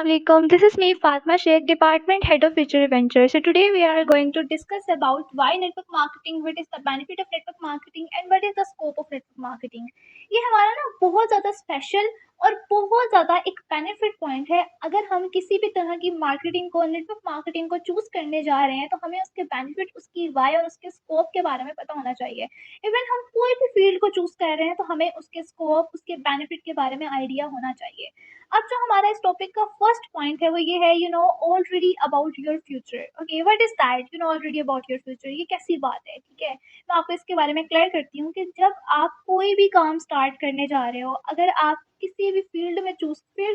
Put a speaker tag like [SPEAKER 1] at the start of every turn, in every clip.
[SPEAKER 1] Assalamualaikum. This is me, Fatma Sheikh, Department Head of Future Ventures. So today we are going to discuss about why network marketing, what is the benefit of network marketing, and what is the scope of network marketing. ये हमारा ना बहुत ज़्यादा special और बहुत ज़्यादा एक benefit point है। अगर हम किसी भी तरह की मार्केटिंग को, नेटवर्क मार्केटिंग को चूज़ करने जा रहे हैं, तो हमें उसके बेनिफिट, उसकी वाई और उसके स्कोप के बारे में पता होना चाहिए। इवन हम कोई भी फील्ड को चूज़ कर रहे हैं, तो हमें उसके स्कोप, उसके बेनिफिट के बारे में आइडिया होना चाहिए। अब जो हमारा इस टॉपिक का फर्स्ट पॉइंट है वो ये है, you know already about your future. Okay, what is that, you know already about your future? ये कैसी बात है? ठीक है, मैं आपको इसके बारे में क्लियर करती हूँ कि जब आप कोई भी काम स्टार्ट करने जा रहे हो, अगर आप किसी भी फील्ड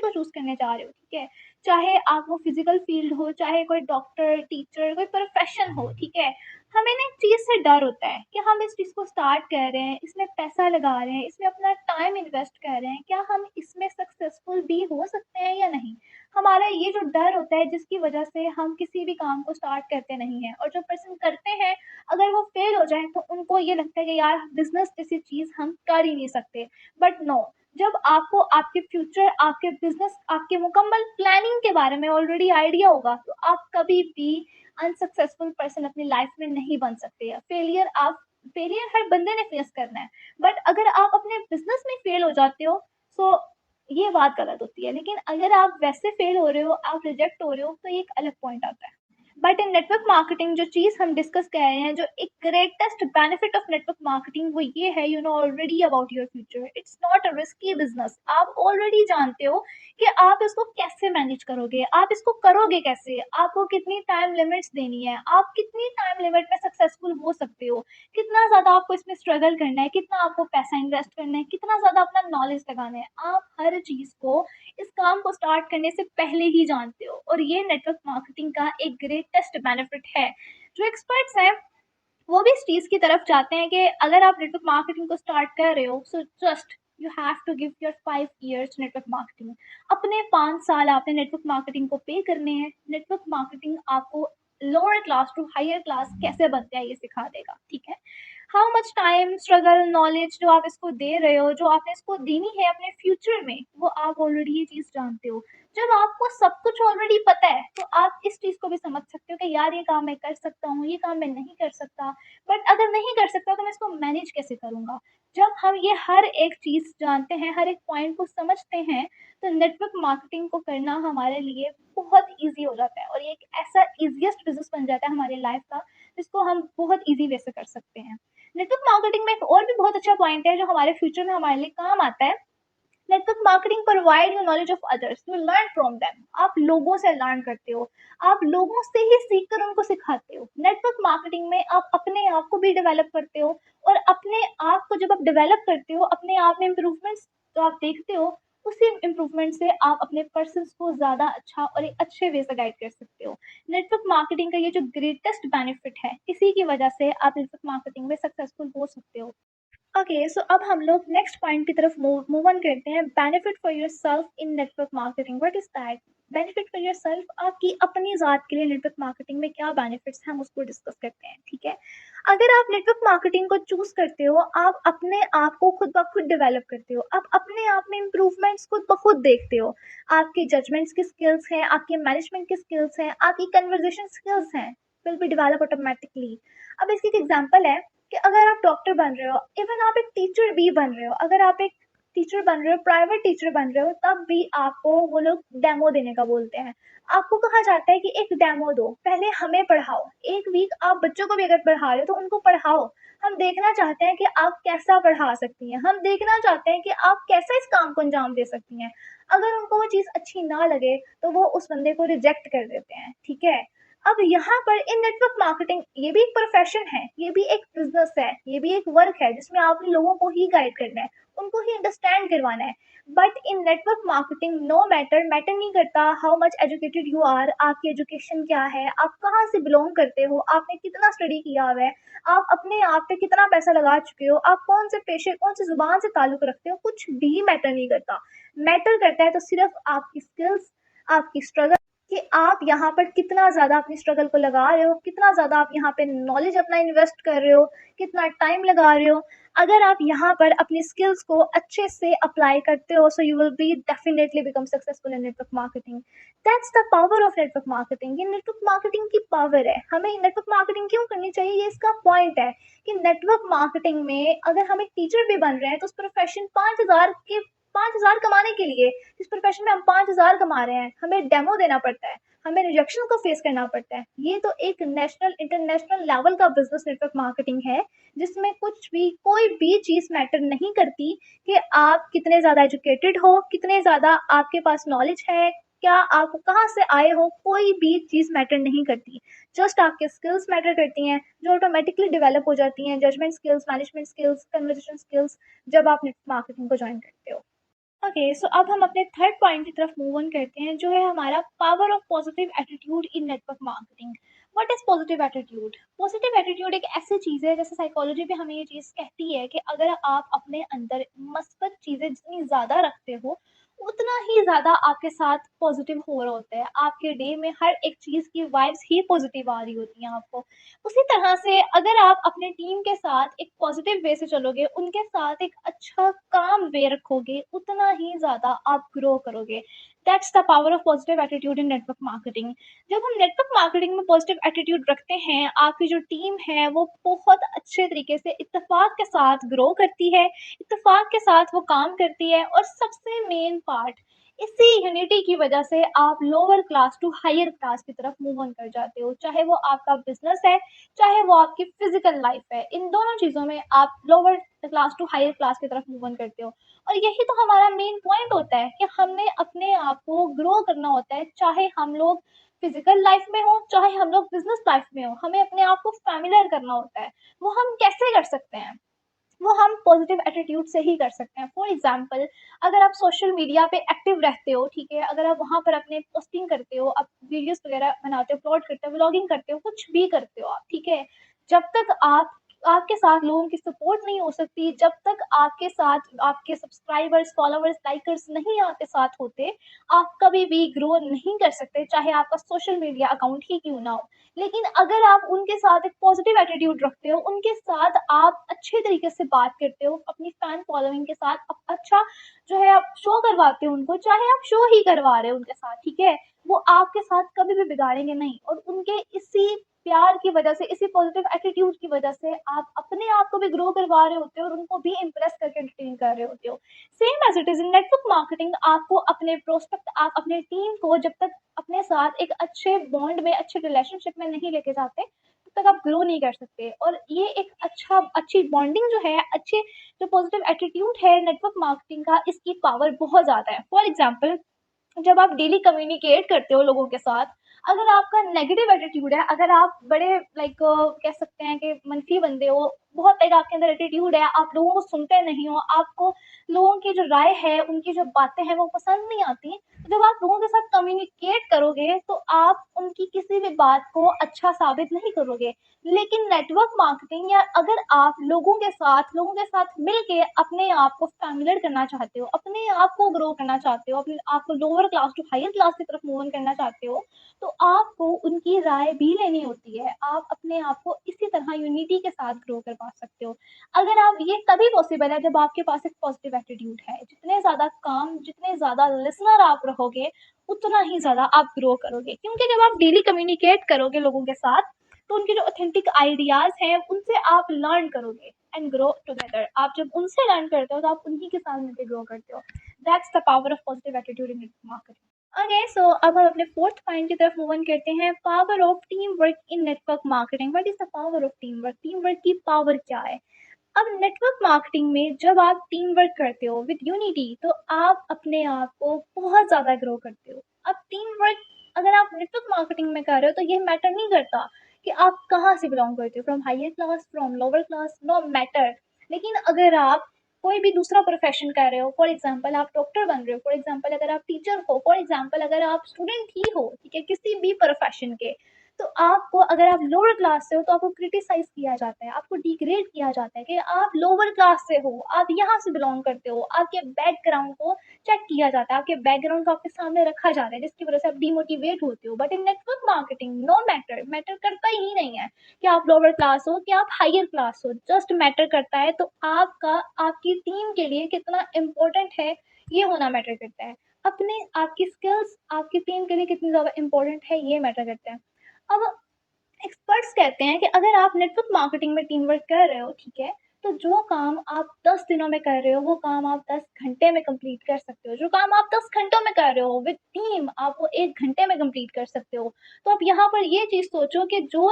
[SPEAKER 1] को चूज करने जा रहे हो, ठीक है, चाहे आप वो फिजिकल फील्ड हो, चाहे कोई डॉक्टर, टीचर, कोई प्रोफेशन हो, ठीक है, हमें ना एक चीज़ से डर होता है कि हम इस चीज़ को स्टार्ट कर रहे हैं, इसमें पैसा लगा रहे हैं, इसमें अपना टाइम इन्वेस्ट कर रहे हैं, क्या हम इसमें सक्सेसफुल भी हो सकते हैं या नहीं? हमारा ये जो डर होता है, जिसकी वजह से हम किसी भी काम को स्टार्ट करते नहीं हैं, और जो पर्सन करते हैं, अगर वो फेल हो जाए तो उनको ये लगता है कि यार बिजनेस जैसी चीज़ हम कर ही नहीं सकते। बट नो, जब आपको आपके फ्यूचर, आपके बिजनेस, आपके मुकम्मल प्लानिंग के बारे में ऑलरेडी आइडिया होगा, तो आप कभी भी अनसक्सेसफुल पर्सन अपनी लाइफ में नहीं बन सकते। फेलियर हर बंदे ने फेस करना है, बट अगर आप अपने बिजनेस में फेल हो जाते हो, सो ये बात गलत होती है। लेकिन अगर आप वैसे फेल हो रहे हो, आप रिजेक्ट हो रहे हो, तो ये एक अलग पॉइंट आता है। बट इन नेटवर्क मार्केटिंग जो चीज़ हम डिस्कस कर रहे हैं, जो एक greatest benefit of network marketing, वो ये है, you know already about your future. It's not a risky business. आप ऑलरेडी जानते हो कि आप इसको कैसे मैनेज करोगे, आप इसको करोगे कैसे, आपको कितनी टाइम लिमिट्स देनी है, आप कितनी टाइम लिमिट में सक्सेसफुल हो सकते हो, कितना ज़्यादा आपको इसमें स्ट्रगल करना है, कितना आपको पैसा इन्वेस्ट करना है, कितना ज़्यादा अपना नॉलेज लगाना है। आप हर चीज़ को, इस काम को स्टार्ट करने से पहले ही जानते हो, और ये नेटवर्क मार्केटिंग का एक ग्रेटेस्ट बेनिफिट है। जो एक्सपर्ट्स हैं, वो भी इस चीज़ की तरफ जाते हैं कि अगर आप नेटवर्क मार्केटिंग को स्टार्ट कर रहे हो, so just you have to give your 5 years network marketing. अपने 5 साल आपने नेटवर्क मार्केटिंग को पे करने हैं। नेटवर्क मार्केटिंग आपको lower class to higher class कैसे बनते हैं ये सिखा देगा, ठीक है। How much time, struggle, knowledge जो आप इसको दे रहे हो, जो आपने इसको देनी है अपने फ्यूचर में, वो आप ऑलरेडी ये चीज़ जानते हो। जब आपको सब कुछ ऑलरेडी पता है, तो आप इस चीज़ को भी समझ सकते हो कि यार ये काम मैं कर सकता हूँ, ये काम मैं नहीं कर सकता। बट अगर नहीं कर सकता तो मैं इसको मैनेज कैसे करूँगा? जब हम ये हर एक चीज़ जानते हैं, हर एक पॉइंट को समझते हैं, तो नेटवर्क मार्केटिंग को करना हमारे लिए बहुत ईज़ी हो जाता है, और ये एक ऐसा ईज़ीएस्ट बिज़नेस बन जाता है हमारी लाइफ़ का, जिसको हम बहुत ईज़ी वे से कर सकते हैं। नेटवर्क मार्केटिंग में एक और भी बहुत अच्छा पॉइंट है जो हमारे फ्यूचर में हमारे लिए काम आता है। Network marketing provide you knowledge of others, you learn from them. आप लोगों से लर्न करते हो, आप लोगों से ही सीख कर उनको सिखाते हो। नेटवर्क मार्केटिंग में आप अपने आप को भी डेवलप करते हो, और अपने आप को जब आप डेवलप करते हो, अपने आप में इम्प्रूवमेंट्स जो आप देखते हो, उसी इम्प्रूवमेंट से आप अपने पर्सन्स को ज़्यादा अच्छा और एक अच्छे वे से गाइड कर सकते हो। नेटवर्क मार्केटिंग का ये जो ग्रेटेस्ट बेनिफिट है, इसी की वजह से आप नेटवर्क मार्केटिंग में सक्सेसफुल हो सकते हो। ओके, सो अब हम लोग नेक्स्ट पॉइंट की तरफ मूव ऑन करते हैं। Benefit for yourself in network marketing, what is that? Benefit for yourself, आपकी अपनी ज़ात के लिए नेटवर्क मार्केटिंग में क्या बेनिफिट्स हैं, हम उसको डिस्कस करते हैं, ठीक है। अगर आप नेटवर्क मार्केटिंग को चूज करते हो, आप अपने आप को खुद ब खुद डेवलप करते हो, आप अपने आप में इम्प्रूवमेंट्स खुद ब खुद देखते हो। आपकी जजमेंट्स की स्किल्स हैं, आपके मैनेजमेंट की स्किल्स हैं, आपकी कन्वर्जेशन स्किल्स हैं, विल बी डेवलप ऑटोमेटिकली। अब इसकी एक एग्जांपल है कि अगर आप डॉक्टर बन रहे हो, इवन आप एक टीचर भी बन रहे हो, अगर आप एक टीचर बन रहे हो, प्राइवेट टीचर बन रहे हो, तब भी आपको वो लोग डेमो देने का बोलते हैं। आपको कहा जाता है कि एक डेमो दो, पहले हमें पढ़ाओ। एक वीक आप बच्चों को भी अगर पढ़ा रहे हो, तो उनको पढ़ाओ। हम देखना चाहते हैं कि आप कैसा पढ़ा सकती हैं, हम देखना चाहते हैं कि आप कैसा इस काम को अंजाम दे सकती हैं। अगर उनको वो चीज़ अच्छी ना लगे, तो वो उस बंदे को रिजेक्ट कर देते हैं, ठीक है। अब यहाँ पर इन नेटवर्क मार्केटिंग, ये भी एक प्रोफेशन है, ये भी एक बिजनेस है, ये भी एक वर्क है, जिसमें आपने लोगों को ही गाइड करना है, उनको ही अंडरस्टैंड करवाना है। But in network marketing no matter नहीं करता how much educated you are, आपकी एजुकेशन क्या है, आप कहाँ से बिलोंग करते हो, आपने कितना स्टडी किया हुआ है, आप अपने आप पे कितना पैसा लगा चुके हो, आप कौन से पेशे, कौन सी जुबान से ताल्लुक रखते हो, कुछ भी मैटर नहीं करता। मैटर करता है तो सिर्फ आपकी स्किल्स, आपकी स्ट्रगल, कि आप यहाँ पर कितना ज़्यादा अपनी स्ट्रगल को लगा रहे हो, कितना ज़्यादा आप यहाँ पे नॉलेज अपना इन्वेस्ट कर रहे हो, कितना टाइम लगा रहे हो। अगर आप यहाँ पर अपनी स्किल्स को अच्छे से अप्लाई करते हो, so you will be definitely become successful in network marketing. That's the power of network marketing. ये नेटवर्क मार्केटिंग की पावर है। हमें नेटवर्क मार्केटिंग क्यों करनी चाहिए, ये इसका पॉइंट है कि नेटवर्क मार्केटिंग में अगर हम एक टीचर भी बन रहे हैं तो उस प्रोफेशन 5,000 कमाने के लिए, जिस प्रोफेशन में हम 5,000 कमा रहे हैं, हमें डेमो देना पड़ता है, हमें रिजेक्शन को फेस करना पड़ता है। ये तो एक नेशनल इंटरनेशनल लेवल का बिजनेस नेटवर्क मार्केटिंग है, जिसमें कुछ भी कोई भी चीज़ मैटर नहीं करती कि आप कितने ज़्यादा एजुकेटेड हो, कितने ज़्यादा आपके पास नॉलेज है, क्या आप कहाँ से आए हो, कोई भी चीज़ मैटर नहीं करती। जस्ट आपके स्किल्स मैटर करती हैं, जो ऑटोमेटिकली डेवलप हो जाती हैं, judgement skills, management skills, conversation skills, जब आप नेटवर्क मार्केटिंग को ज्वाइन करते हो। ओके, सो अब हम अपने थर्ड पॉइंट की तरफ मूव ऑन करते हैं, जो है हमारा power of positive attitude in network marketing. What is positive attitude? Positive attitude एक ऐसी चीज़ है, जैसे साइकोलॉजी भी हमें ये चीज़ कहती है कि अगर आप अपने अंदर मस्बत चीज़ें जितनी ज़्यादा रखते हो, उतना ही ज़्यादा आपके साथ पॉजिटिव हो रहा होता है। आपके डे में हर एक चीज़ की वाइब्स ही पॉजिटिव आ रही होती हैं आपको। उसी तरह से अगर आप अपने टीम के साथ एक पॉजिटिव वे से चलोगे, उनके साथ एक अच्छा काम वे रखोगे, उतना ही ज़्यादा आप ग्रो करोगे। That's the power of positive attitude in network marketing. जब हम नेटवर्क मार्केटिंग में पॉजिटिव एटीट्यूड रखते हैं, आपकी जो टीम है वो बहुत अच्छे तरीके से इत्तेफाक के साथ ग्रो करती है, इत्तेफाक के साथ वो काम करती है, और सबसे मेन पार्ट, इसी यूनिटी की वजह से आप lower class to higher class की तरफ मूव ऑन कर जाते हो। चाहे वो आपका बिजनेस है, चाहे वो आपकी फिजिकल लाइफ है, इन दोनों चीज़ों में आप lower class to higher class की तरफ मूव ऑन करते हो। और यही तो हमारा मेन पॉइंट होता है कि हमने अपने आप को ग्रो करना होता है, चाहे हम लोग फिजिकल लाइफ में हो, चाहे हम लोग बिजनेस लाइफ में हो, हमें अपने आप को फैमिलियर करना होता है। वो हम कैसे कर सकते हैं? वो हम पॉजिटिव एटीट्यूड से ही कर सकते हैं। फॉर एग्जाम्पल, अगर आप सोशल मीडिया पे एक्टिव रहते हो, ठीक है, अगर आप वहाँ पर अपने पोस्टिंग करते हो, आप वीडियोस वगैरह बनाते हो, अपलोड करते हो, व्लॉगिंग करते हो, कुछ भी करते हो आप, ठीक है, जब तक आपके साथ लोगों की सपोर्ट नहीं हो सकती, जब तक आपके साथ आपके सब्सक्राइबर्स, फॉलोवर्स, लाइकर्स नहीं आपके साथ होते, आप कभी भी ग्रो नहीं कर सकते, चाहे आपका सोशल मीडिया अकाउंट ही क्यों ना हो। लेकिन अगर आप उनके साथ एक पॉजिटिव एटीट्यूड रखते हो, उनके साथ आप अच्छे तरीके से बात करते हो, अपनी फैन फॉलोइंग के साथ अच्छा जो है आप शो करवाते हो उनको, चाहे आप शो ही करवा रहे हो उनके साथ, ठीक है, वो आपके साथ कभी भी बिगाड़ेंगे नहीं। और उनके इसी प्यार की वजह से, इसी पॉजिटिव एटीट्यूड की वजह से आप अपने आप को भी ग्रो करवा रहे होते हो और उनको भी इम्प्रेस करके एंटरटेन कर रहे होते हो। Same as it is in network marketing, आपको अपने प्रोस्पेक्ट, आप अपने टीम को जब तक अपने साथ एक अच्छे बॉन्ड में, अच्छे रिलेशनशिप में नहीं लेके जाते, तब तक आप ग्रो नहीं कर सकते। और ये एक अच्छी बॉन्डिंग जो है, अच्छे जो पॉजिटिव एटीट्यूड है नेटवर्क मार्केटिंग का, इसकी पावर बहुत ज़्यादा है। फॉर एग्जाम्पल, जब आप डेली कम्युनिकेट करते हो लोगों के साथ, अगर आपका नेगेटिव एटीट्यूड है, अगर आप बड़े लाइक कह सकते हैं कि मनफी बंदे हो, बहुत लाइक आपके अंदर एटीट्यूड है, आप लोगों को सुनते नहीं हो, आपको लोगों की जो राय है, उनकी जो बातें हैं वो पसंद नहीं आती, तो जब आप लोगों के साथ कम्युनिकेट करोगे तो आप उनकी किसी भी बात को अच्छा साबित नहीं करोगे। लेकिन नेटवर्क मार्केटिंग, या अगर आप लोगों के साथ मिलके अपने आप को फैमिलियर करना चाहते हो, अपने आप को ग्रो करना चाहते हो, अपने आप को lower class to higher class की तरफ मूव ऑन करना चाहते हो, तो आपको उनकी राय भी लेनी होती है। आप अपने आप को इसी तरह यूनिटी के साथ ग्रो कर पा सकते हो। अगर आप, ये तभी पॉसिबल है जब आपके पास एक पॉजिटिव एटीट्यूड है। जितने ज़्यादा काम, जितने ज़्यादा लिसनर आप रहोगे, उतना ही ज़्यादा आप ग्रो करोगे। क्योंकि जब आप डेली कम्युनिकेट करोगे लोगों के साथ, तो उनके जो ऑथेंटिक आइडियाज़ हैं, उनसे आप लर्न करोगे एंड ग्रो टुगेदर। आप जब उनसे लर्न करते हो, तो आप उन्हीं के साथ मिलकर ग्रो करते हो। That's the power of positive attitude in marketing. Okay, so अब हम अपने फोर्थ पॉइंट की तरफ मूव ऑन करते हैं, power of team work in network marketing. What is the power of team work? Team work की पावर क्या है? अब नेटवर्क मार्केटिंग में जब आप टीम वर्क करते हो विद यूनिटी, तो आप अपने आप को बहुत ज़्यादा ग्रो करते हो। अब टीम वर्क अगर आप नेटवर्क मार्केटिंग में कर रहे हो, तो ये मैटर नहीं करता कि आप कहाँ से बिलोंग करते हो, from higher class, from lower class, no matter. लेकिन अगर आप कोई भी दूसरा प्रोफेशन कर रहे हो, फॉर एग्जाम्पल आप डॉक्टर बन रहे हो, फॉर एग्जाम्पल अगर आप टीचर हो, फॉर एग्जाम्पल अगर आप स्टूडेंट ही हो, ठीक है, किसी भी प्रोफेशन के, तो आपको, अगर आप लोअर क्लास से हो तो आपको क्रिटिसाइज़ किया जाता है, आपको डिग्रेड किया जाता है कि आप लोअर क्लास से हो, आप यहाँ से बिलॉन्ग करते हो, आपके बैकग्राउंड को चेक किया जाता है, आपके बैकग्राउंड को आपके सामने रखा जाता है, जिसकी वजह से आप डिमोटिवेट होते हो। But in network marketing no matter, matter करता ही नहीं है कि आप लोअर क्लास हो कि आप हायर क्लास हो, जस्ट मैटर करता है तो आपका आपकी टीम के लिए कितना इम्पोर्टेंट है, ये होना मैटर करता है। अपने आपकी स्किल्स आपकी टीम के लिए कितनी ज़्यादा इम्पोर्टेंट है, ये मैटर करता है। अब एक्सपर्ट्स कहते हैं कि अगर आप नेटवर्क मार्केटिंग में टीम वर्क कर रहे हो, ठीक है, तो जो काम आप 10 दिनों में कर रहे हो, वो काम आप 10 घंटे में कंप्लीट कर सकते हो। जो काम आप 10 घंटों में कर रहे हो विद टीम, आप वो 1 घंटे में कंप्लीट कर सकते हो। तो आप यहाँ पर ये चीज़ सोचो कि जो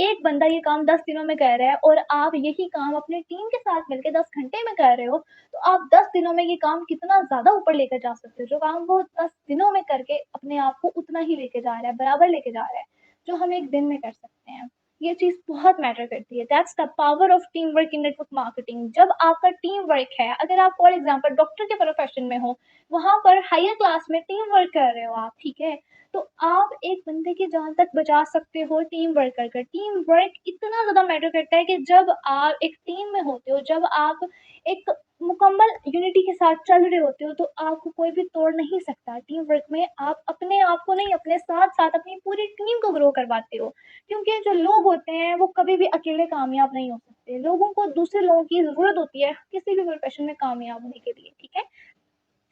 [SPEAKER 1] एक बंदा ये काम 10 दिनों में कर रहा है और आप यही काम अपनी टीम के साथ मिलके 10 घंटे में कर रहे हो, तो आप 10 दिनों में ये काम कितना ज़्यादा ऊपर लेकर जा सकते हो। जो काम वो 10 दिनों में करके अपने आप को उतना ही लेके जा रहा है, बराबर लेके जा रहा है, जो हम एक दिन में कर सकते हैं। ये चीज़ बहुत मैटर करती है। That's the power of team work in network marketing. जब आपका टीम वर्क है, अगर आप फॉर एग्जांपल डॉक्टर के प्रोफेशन में हो, वहाँ पर हायर क्लास में टीम वर्क कर रहे हो आप, ठीक है? तो आप एक बंदे की जान तक बचा सकते हो टीम वर्क कर कर। टीम वर्क इतना ज़्यादा मैटर करता है कि जब आप एक टीम में होते हो, जब आप एक मुकम्मल यूनिटी के साथ चल रहे होते हो, तो आपको कोई भी तोड़ नहीं सकता। टीम वर्क में आप अपने आप को नहीं, अपने साथ-साथ अपनी पूरी टीम को ग्रो करवाते हो। क्योंकि जो लोग होते हैं, वो कभी भी अकेले कामयाब नहीं हो सकते। लोगों को दूसरे लोगों की ज़रूरत होती है, किसी भी प्रोफ़ेशन में कामयाब होने के लिए, ठीक है?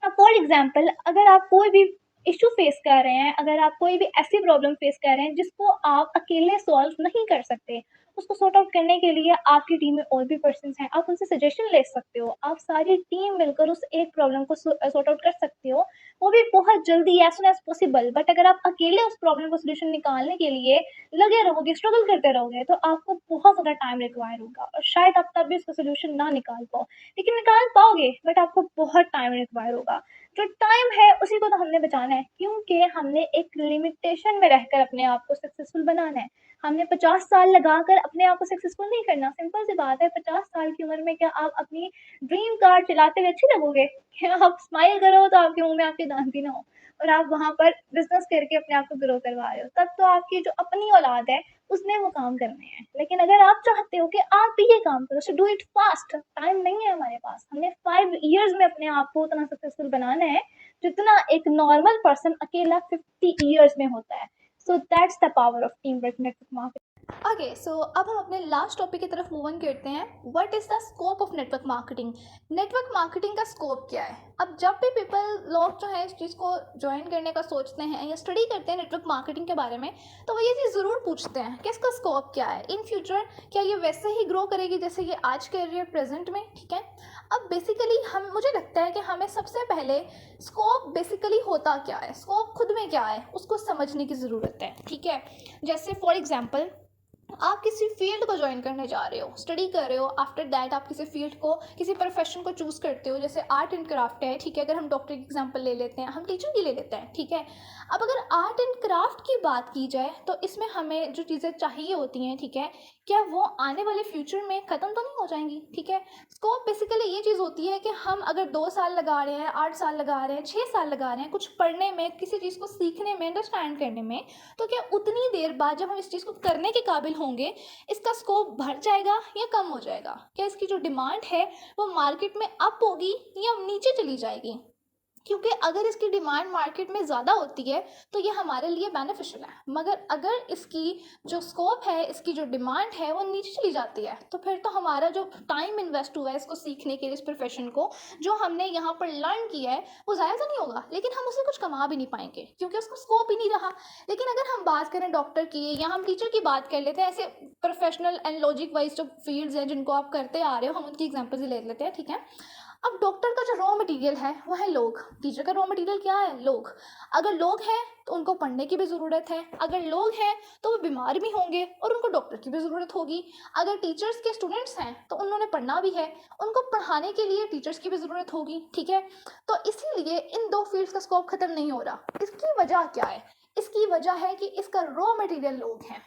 [SPEAKER 1] अब फॉर एग्जाम्पल, अगर आप कोई भी इशू फेस कर रहे हैं, अगर आप कोई भी ऐसी प्रॉब्लम फेस कर रहे हैं जिसको आप अकेले सॉल्व नहीं कर सकते, उसको सॉर्ट आउट करने के लिए आपकी टीम में और भी पर्सन्स हैं, आप उनसे सजेशन ले सकते हो, आप सारी टीम मिलकर उस एक प्रॉब्लम को सॉर्ट आउट कर सकते हो, वो भी बहुत जल्दी, as soon as possible. But अगर आप अकेले उस प्रॉब्लम को सोल्यूशन निकालने के लिए लगे रहोगे, स्ट्रगल करते रहोगे, तो आपको बहुत ज़्यादा टाइम रिक्वायर होगा और शायद आप तब भी उसका सोल्यूशन ना निकाल पाओ। लेकिन निकाल पाओगे, बट आपको बहुत टाइम रिक्वायर होगा। जो टाइम है उसी को तो हमने बचाना है, क्योंकि हमने एक लिमिटेशन में रहकर अपने आप को सक्सेसफुल बनाना है। हमने 50 साल लगाकर अपने आप को सक्सेसफुल नहीं करना। सिंपल सी बात है, 50 साल की उम्र में क्या आप अपनी ड्रीम कार चलाते हुए अच्छे लगोगे? क्या आप स्माइल करो तो आपके मुँह में आपके दाँत भी ना हो और आप वहाँ पर बिज़नेस करके अपने आप को ग्रो करवा रहे हो। तब तो आपकी जो अपनी औलाद है, उसने वो काम करने हैं। लेकिन अगर आप चाहते हो कि आप भी ये काम करो, so do it fast. Time नहीं है हमारे पास। हमने 5 इयर्स में अपने आप को उतना सक्सेसफुल बनाना है, जितना एक नॉर्मल पर्सन अकेला 50 इयर्स में होता है। So that's the power of teamwork network marketing. Okay, so अब हम अपने लास्ट टॉपिक की तरफ मूव ऑन करते हैं। What is the scope of network marketing? Network marketing का स्कोप क्या है? अब जब भी लोग जो है इस चीज़ को ज्वाइन करने का सोचते हैं या स्टडी करते हैं नेटवर्क मार्केटिंग के बारे में, तो वो ये चीज़ ज़रूर पूछते हैं कि इसका स्कोप क्या है, इन फ्यूचर क्या ये वैसे ही ग्रो करेगी जैसे ये आज कर रही है प्रेजेंट में, ठीक है? अब बेसिकली मुझे लगता है कि हमें सबसे पहले स्कोप बेसिकली होता क्या है, स्कोप खुद में क्या है, उसको समझने की ज़रूरत है, ठीक है? जैसे फॉर एग्जाम्पल, आप किसी फील्ड को ज्वाइन करने जा रहे हो, स्टडी कर रहे हो, आफ्टर दैट आप किसी फील्ड को, किसी प्रोफेशन को चूज़ करते हो, जैसे आर्ट एंड क्राफ्ट है, ठीक है? अगर हम डॉक्टर की एग्जांपल ले लेते हैं, हम टीचर की ले लेते हैं, ठीक है? अब अगर आर्ट एंड क्राफ्ट की बात की जाए तो इसमें हमें जो चीज़ें चाहिए होती हैं, ठीक है, क्या वो आने वाले फ्यूचर में ख़त्म तो नहीं हो जाएंगी, ठीक है? स्कोप बेसिकली ये चीज़ होती है कि हम अगर 2 साल लगा रहे हैं, 8 साल लगा रहे हैं, 6 साल लगा रहे हैं कुछ पढ़ने में, किसी चीज़ को सीखने में, अंडरस्टैंड करने में, तो क्या उतनी देर बाद जब हम इस चीज़ को करने के काबिल होंगे, इसका स्कोप बढ़ जाएगा या कम हो जाएगा? क्या इसकी जो डिमांड है वो मार्केट में अप होगी या नीचे चली जाएगी? क्योंकि अगर इसकी डिमांड मार्केट में ज़्यादा होती है तो ये हमारे लिए बेनिफिशियल है, मगर अगर इसकी जो स्कोप है, इसकी जो डिमांड है वो नीचे चली जाती है, तो फिर तो हमारा जो टाइम इन्वेस्ट हुआ है इसको सीखने के लिए, इस प्रोफेशन को जो हमने यहाँ पर लर्न किया है, वो ज़ाया तो नहीं होगा, लेकिन हम उससे कुछ कमा भी नहीं पाएंगे क्योंकि उसका स्कोप ही नहीं रहा। लेकिन अगर हम बात करें डॉक्टर की या हम टीचर की बात कर लेते हैं, ऐसे प्रोफेशनल एंड लॉजिक वाइज जो फील्ड्स हैं जिनको आप करते आ रहे हो, हम उनकी एग्जाम्पल्स ले लेते हैं, ठीक है? अब डॉक्टर का जो रॉ मटेरियल है वो है लोग, टीचर का रॉ मटेरियल क्या है? लोग। अगर लोग हैं तो उनको पढ़ने की भी ज़रूरत है, अगर लोग हैं तो वो बीमार भी होंगे और उनको डॉक्टर की भी ज़रूरत होगी। अगर टीचर्स के स्टूडेंट्स हैं तो उन्होंने पढ़ना भी है, उनको पढ़ाने के लिए टीचर्स की भी ज़रूरत होगी, ठीक है? तो इसीलिए इन दो फील्ड्स का स्कोप ख़त्म नहीं हो रहा। इसकी वजह क्या है? इसकी वजह है कि इसका रॉ मटेरियल लोग हैं।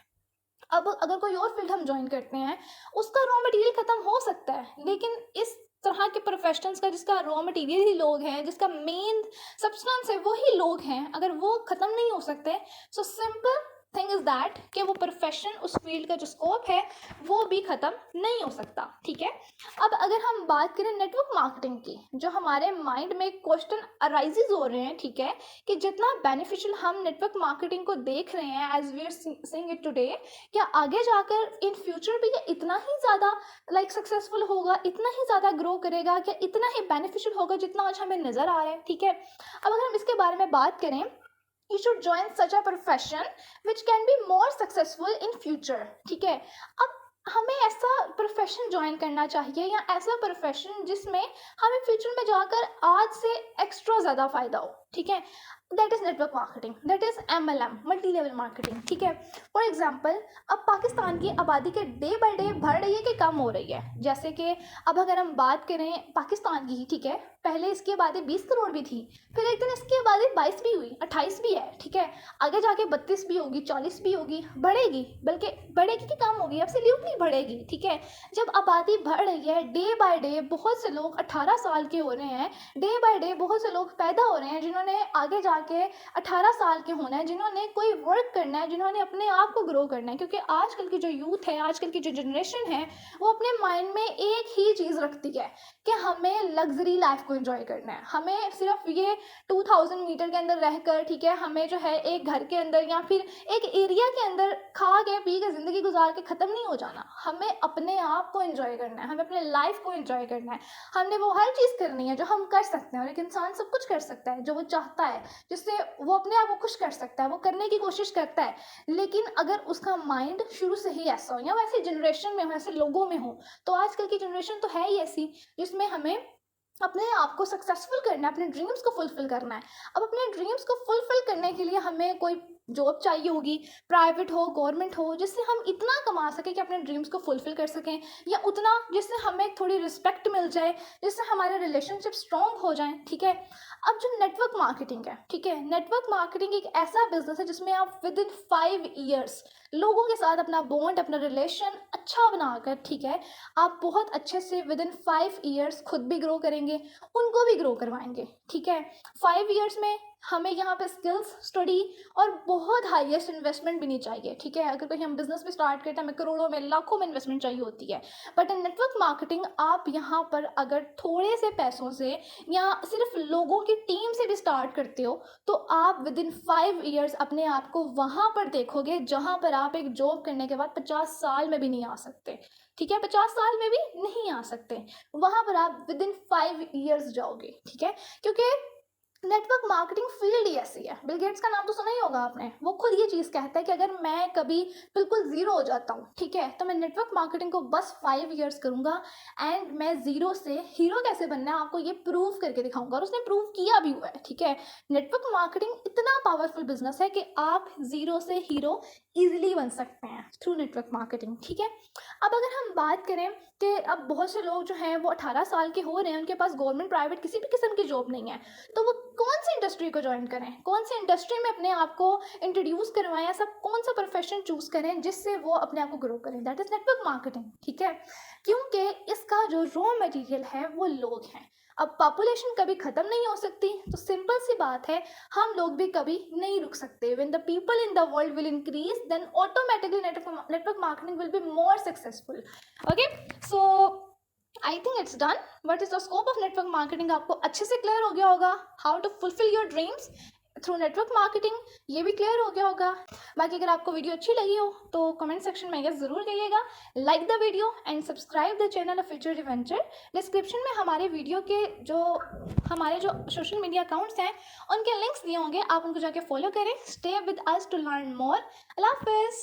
[SPEAKER 1] अब अगर कोई और फील्ड हम ज्वाइन करते हैं, उसका रॉ मटेरियल ख़त्म हो सकता है, लेकिन इस तरह के प्रोफेशनल्स का, जिसका रॉ मटेरियल ही लोग हैं, जिसका मेन सब्सटेंस है वही लोग हैं, अगर वो ख़त्म नहीं हो सकते, so simple thing is that कि वो प्रोफेशन, उस फील्ड का जो स्कोप है वो भी ख़त्म नहीं हो सकता। ठीक है, अब अगर हम बात करें नेटवर्क मार्केटिंग की, जो हमारे माइंड में क्वेश्चन अराइजेज हो रहे हैं, ठीक है, कि जितना बेनिफिशियल हम नेटवर्क मार्केटिंग को देख रहे हैं as we are seeing it today, क्या आगे जाकर इन फ्यूचर भी ये इतना ही ज़्यादा सक्सेसफुल होगा, इतना ही ज़्यादा ग्रो करेगा, क्या इतना ही बेनिफिशियल होगा जितना आज हमें नज़र आ रहा है। ठीक है, अब अगर हम इसके बारे में बात करें, you should join such a profession which can be more successful in future। ठीक है, अब हमें ऐसा प्रोफेशन ज्वाइन करना चाहिए या ऐसा प्रोफेशन जिसमें हमें फ्यूचर में जाकर आज से एक्स्ट्रा ज़्यादा फायदा हो। ठीक है, that is network marketing, that is MLM, multi level marketing. ठीक है, फॉर एग्जाम्पल अब पाकिस्तान की आबादी के डे बाई डे बढ़ रही है कि कम हो रही है, जैसे कि अब अगर हम बात करें पाकिस्तान की ही, ठीक है, पहले इसकी आबादी 20 करोड़ भी थी, फिर एक दिन इसकी आबादी 22 भी हुई, 28 भी है। ठीक है, आगे जाके 32 भी होगी, 40 भी होगी, बढ़ेगी, बल्कि बढ़ेगी कि कम होगी, एब्सोल्युटली बढ़ेगी। ठीक है, जब आबादी बढ़ रही है डे बाय डे, बहुत से लोग 18 साल के हो रहे हैं, डे बाय डे बहुत से लोग पैदा हो रहे हैं जिन्होंने आगे जाके 18 साल के होना है, जिन्होंने कोई वर्क करना है, जिन्होंने अपने आप को ग्रो करना है, क्योंकि आजकल की जो यूथ है, आजकल की जो जनरेशन है, वो अपने माइंड में एक ही चीज़ रखती है कि हमें लग्जरी लाइफ को एंजॉय करना है, हमें सिर्फ ये 2000 मीटर के अंदर रहकर, ठीक है, हमें जो है एक घर के अंदर या फिर एक एरिया के अंदर खा के पी के ज़िंदगी गुजार के ख़त्म नहीं हो जाना, हमें अपने आप को एंजॉय करना है, हमें अपने लाइफ को एंजॉय करना है, हमने वो हर चीज़ करनी है जो हम कर सकते हैं। और एक इंसान सब कुछ कर सकता है जो वो चाहता है, जिससे वो अपने आप को खुश कर सकता है, वो करने की कोशिश करता है, लेकिन अगर उसका माइंड शुरू से ही ऐसा हो या वैसे जनरेशन में हो, ऐसे लोगों में हो, तो आजकल की जनरेशन तो है ही ऐसी जिसमें हमें अपने आप को सक्सेसफुल करना है, अपने ड्रीम्स को फुलफिल करना है। अब अपने ड्रीम्स को फुलफिल करने के लिए हमें कोई जॉब चाहिए होगी, प्राइवेट हो, गवर्नमेंट हो, जिससे हम इतना कमा सकें कि अपने ड्रीम्स को फुलफिल कर सकें, या उतना जिससे हमें थोड़ी रिस्पेक्ट मिल जाए, जिससे हमारे रिलेशनशिप स्ट्रॉन्ग हो जाएं। ठीक है, अब जो नेटवर्क मार्केटिंग है, ठीक है, नेटवर्क मार्केटिंग एक ऐसा बिजनेस है जिसमें आप विद इन 5 ईयर्स लोगों के साथ अपना बॉन्ड, अपना रिलेशन अच्छा बनाकर, ठीक है, आप बहुत अच्छे से विद इन 5 ईयर्स खुद भी ग्रो करेंगे, उनको भी ग्रो करवाएंगे। ठीक है, 5 ईयर्स में हमें यहाँ पे स्किल्स, स्टडी और बहुत हाईएस्ट इन्वेस्टमेंट भी नहीं चाहिए। ठीक है, अगर कोई हम बिजनेस भी स्टार्ट करते हैं, हमें करोड़ों में, लाखों में इन्वेस्टमेंट चाहिए होती है, बट इन नेटवर्क मार्केटिंग आप यहाँ पर अगर थोड़े से पैसों से या सिर्फ लोगों की टीम से भी स्टार्ट करते हो, तो आप विद इन 5 ईयर्स अपने आप को वहाँ पर देखोगे जहाँ पर आप एक जॉब करने के बाद 50 साल में भी नहीं आ सकते। ठीक है, 50 साल में भी नहीं आ सकते, वहाँ पर आप विद इन 5 ईयर्स जाओगे। ठीक है, क्योंकि नेटवर्क मार्केटिंग फील्ड ही ऐसी है। बिल गेट्स का नाम तो सुना ही होगा आपने, वो खुद ये चीज़ कहता है कि अगर मैं कभी बिल्कुल ज़ीरो हो जाता हूँ, ठीक है, तो मैं नेटवर्क मार्केटिंग को बस 5 ईयर्स करूँगा एंड मैं ज़ीरो से हीरो कैसे बनना है आपको ये प्रूव करके दिखाऊंगा, और उसने प्रूव किया भी हुआ है। ठीक है, नेटवर्क मार्केटिंग इतना पावरफुल बिजनेस है कि आप ज़ीरो से हीरो ईजिली बन सकते हैं थ्रू नेटवर्क मार्केटिंग। ठीक है, अब अगर हम बात करें कि अब बहुत से लोग जो हैं वो 18 साल के हो रहे हैं, उनके पास गवर्नमेंट, प्राइवेट किसी भी किस्म की जॉब नहीं है, तो वो कौन सी इंडस्ट्री को ज्वाइन करें, कौन सी इंडस्ट्री में अपने आप को इंट्रोड्यूस करवाएं, ऐसा कौन सा प्रोफेशन चूज करें जिससे वो अपने आप को ग्रो करें, दैट इज नेटवर्क मार्केटिंग। ठीक है, क्योंकि इसका जो रॉ मटेरियल है वो लोग हैं। अब पॉपुलेशन कभी ख़त्म नहीं हो सकती, तो सिंपल सी बात है, हम लोग भी कभी नहीं रुक सकते। When the people in the world will increase, then automatically network marketing will be more successful. Okay, so I think it's done. What is the scope of network marketing आपको अच्छे से क्लियर हो गया होगा। How to fulfil your dreams through network marketing, ये भी clear हो गया होगा। बाकी अगर आपको वीडियो अच्छी लगी हो तो कमेंट सेक्शन में यस ज़रूर कहिएगा, like the video and subscribe the channel of future adventure. Description में हमारे वीडियो के हमारे जो सोशल मीडिया अकाउंट्स हैं उनके लिंक्स दिए होंगे, आप उनको जाके फॉलो करें। Stay with us to learn more. अल्लाह हाफिज़।